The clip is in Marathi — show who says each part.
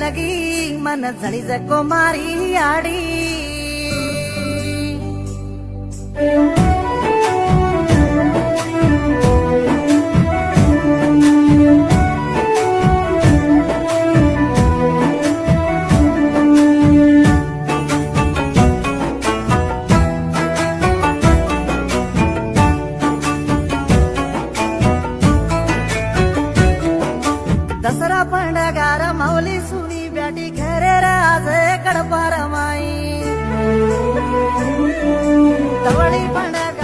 Speaker 1: लगी मन झळी जको मारी आडी दसरा पंडगार माऊली सुनी ब्याटी घरे राज कडपार माई तवळी पंडगार